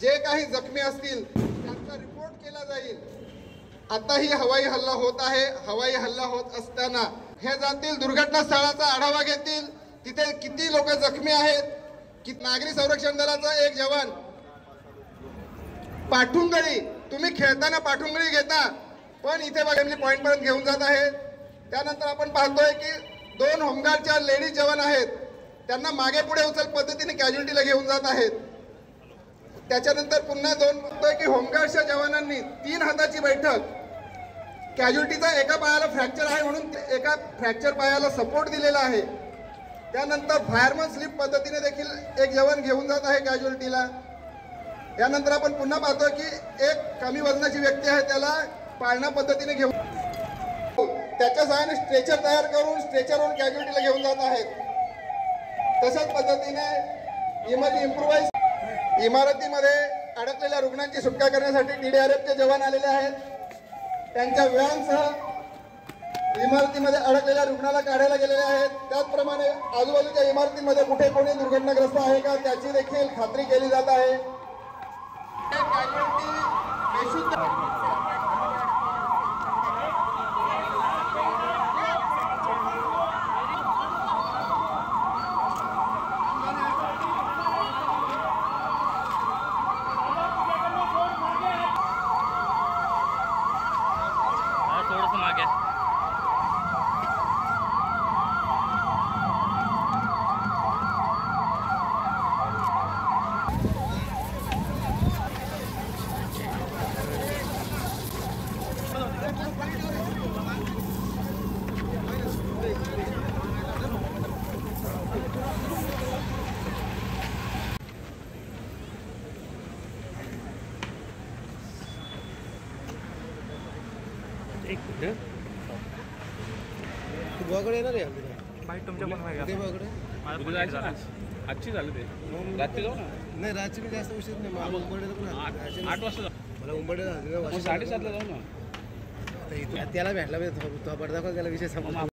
जे काही जखमी असतील त्यांचा रिपोर्ट केला जाईल। आताही हवाई हल्ला होत आहे। हवाई हल्ला होत असताना हे जातील दुर्घटना स्थळाचा आढावा घेतील, तिथे किती लोक जखमी आहेत, की नागरी संरक्षण दलाचा एक जवान पाठुंगळी, तुम्ही खेळताना पाठुंगळी घेता पण इथे बघा पॉइंट पर्यंत घेऊन जात आहेत। त्यानंतर आपण पाहतोय की 2 होमगार्डच्या लेडीज जवान आहेत, त्यांना मागे पुढे उचल पद्धतीने कॅज्युअल्टीला घेऊन जात आहेत। त्याच्यानंतर पुन्हा 2 बघतोय की होमगार्डच्या जवानांनी 3 हाताची बैठक, कॅज्युअल्टीचा एका पायाला फ्रॅक्चर आहे म्हणून एका फ्रॅक्चर पायाला सपोर्ट दिलेला आहे। त्यानंतर फायरमन स्लिप पद्धतीने देखील एक जवान घेऊन जात आहे कॅज्युअल्टीला। यानंतर आपण पुन्हा पाहतो की एक कमी वजनाची व्यक्ती आहे, त्याला पाळणा पद्धतीने घेऊन त्याच्या सहाय्याने स्ट्रेचर तयार करून स्ट्रेचरवरून कॅज्युअल्टीला घेऊन जात आहेत। तशाच पद्धतीने इमारतीमध्ये अडकलेल्या रुग्णांची सुटका करण्यासाठी DDRFचे जवान आलेले आहेत। त्यांच्या व्हॅनसह इमारतीमध्ये अडकलेल्या रुग्णाला काढायला गेलेले आहेत। त्याचप्रमाणे आजूबाजूच्या इमारतीमध्ये कुठे कोणी दुर्घटनाग्रस्त आहे का त्याची देखील खात्री केली जात आहे। थोडंसं मागे एक गोवाकडे येणार आहे भाई तुमच्या पण मागे आजची झालं ते रात्री जाऊ ना नाही रात्री मी जास्त उशीर नाही मला उंबरड्याला पण 8 वाजता मला उंबरड्याला 7:30ला जाऊ ना त्याला भेटला तो पडदा त्याला विषय समजला।